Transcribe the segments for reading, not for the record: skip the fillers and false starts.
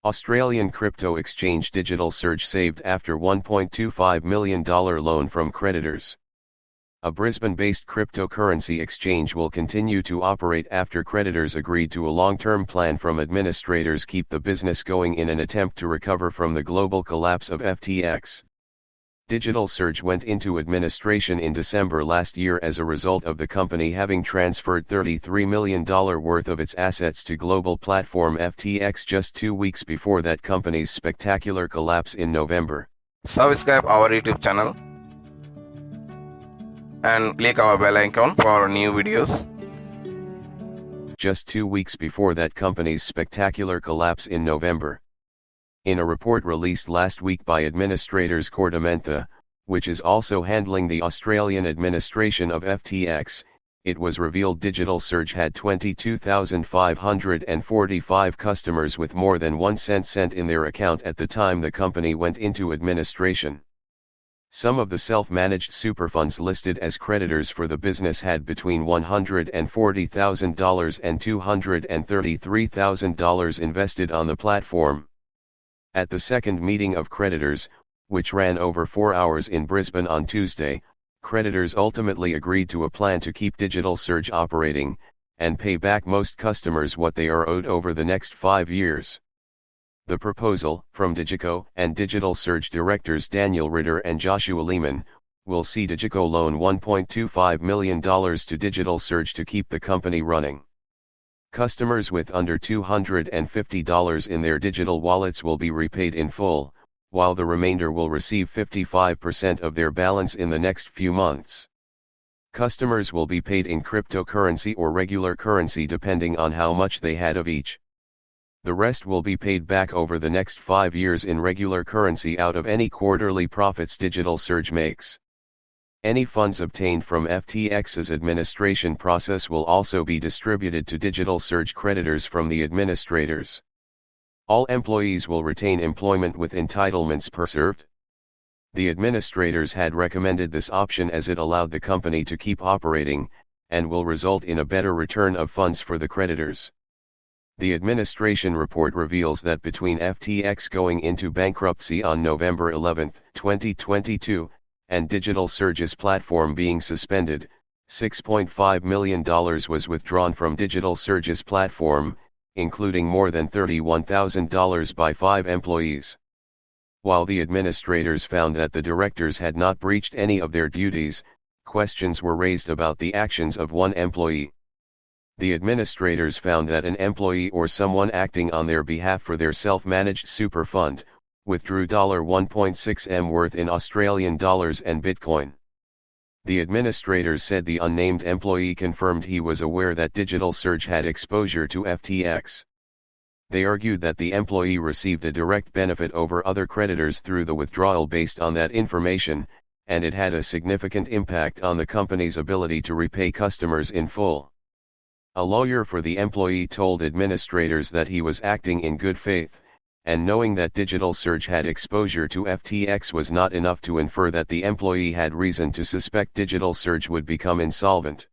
Australian crypto exchange Digital Surge saved after $1.25 million loan from creditors. A Brisbane-based cryptocurrency exchange will continue to operate after creditors agreed to a long-term plan from administrators keep the business going in an attempt to recover from the global collapse of FTX. Digital Surge went into administration in December last year as a result of the company having transferred $33 million worth of its assets to global platform FTX just 2 weeks before that company's spectacular collapse in November. Subscribe our YouTube channel and click our bell icon for new videos. Just 2 weeks before that company's spectacular collapse in November. In a report released last week by administrators Cordamenta, which is also handling the Australian administration of FTX, it was revealed Digital Surge had 22,545 customers with more than 1 cent in their account at the time the company went into administration. Some of the self-managed superfunds listed as creditors for the business had between $140,000 and $233,000 invested on the platform. At the second meeting of creditors, which ran over 4 hours in Brisbane on Tuesday, creditors ultimately agreed to a plan to keep Digital Surge operating, and pay back most customers what they are owed over the next 5 years. The proposal, from Digico and Digital Surge directors Daniel Ritter and Joshua Lehman, will see Digico loan $1.25 million to Digital Surge to keep the company running. Customers with under $250 in their digital wallets will be repaid in full, while the remainder will receive 55% of their balance in the next few months. Customers will be paid in cryptocurrency or regular currency depending on how much they had of each. The rest will be paid back over the next 5 years in regular currency out of any quarterly profits Digital Surge makes. Any funds obtained from FTX's administration process will also be distributed to Digital Surge creditors from the administrators. All employees will retain employment with entitlements preserved. The administrators had recommended this option as it allowed the company to keep operating, and will result in a better return of funds for the creditors. The administration report reveals that between FTX going into bankruptcy on November 11, 2022, and Digital Surge's platform being suspended, $6.5 million was withdrawn from Digital Surge's platform, including more than $31,000 by 5 employees. While the administrators found that the directors had not breached any of their duties, questions were raised about the actions of one employee. The administrators found that an employee or someone acting on their behalf for their self-managed super fund, withdrew $1.6 million worth in Australian dollars and Bitcoin. The administrators said the unnamed employee confirmed he was aware that Digital Surge had exposure to FTX. They argued that the employee received a direct benefit over other creditors through the withdrawal based on that information, and it had a significant impact on the company's ability to repay customers in full. A lawyer for the employee told administrators that he was acting in good faith, and knowing that Digital Surge had exposure to FTX was not enough to infer that the employee had reason to suspect Digital Surge would become insolvent.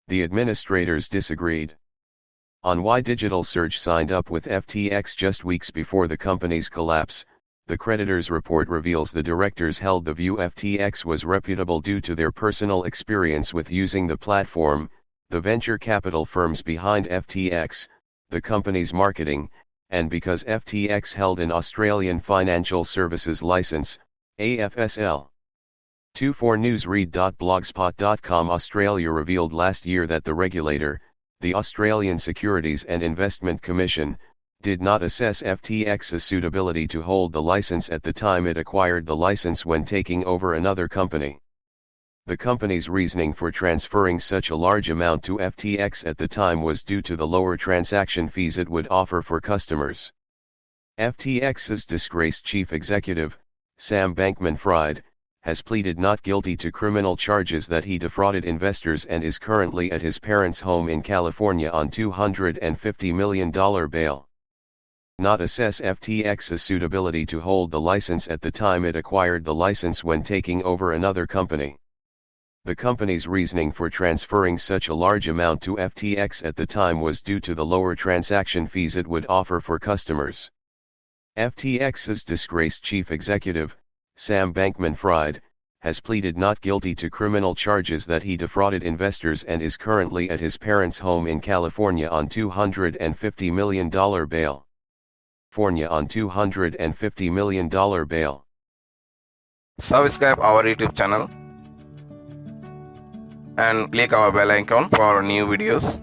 The administrators disagreed on why Digital Surge signed up with FTX just weeks before the company's collapse. The creditors report reveals the directors held the view FTX was reputable due to their personal experience with using the platform, the venture capital firms behind FTX, the company's marketing, and because FTX held an Australian Financial Services Licence, AFSL. 24newsread.blogspot.com Australia revealed last year that the regulator, the Australian Securities and Investment Commission, did not assess FTX's suitability to hold the licence at the time it acquired the licence when taking over another company. The company's reasoning for transferring such a large amount to FTX at the time was due to the lower transaction fees it would offer for customers. FTX's disgraced chief executive, Sam Bankman-Fried, has pleaded not guilty to criminal charges that he defrauded investors and is currently at his parents' home in California on $250 million bail. Not assess FTX's suitability to hold the license at the time it acquired the license when taking over another company. The company's reasoning for transferring such a large amount to FTX at the time was due to the lower transaction fees it would offer for customers. FTX's disgraced chief executive, Sam Bankman-Fried, has pleaded not guilty to criminal charges that he defrauded investors and is currently at his parents' home in California on $250 million bail. On $250 million bail. Subscribe our YouTube channel and click our bell icon for new videos.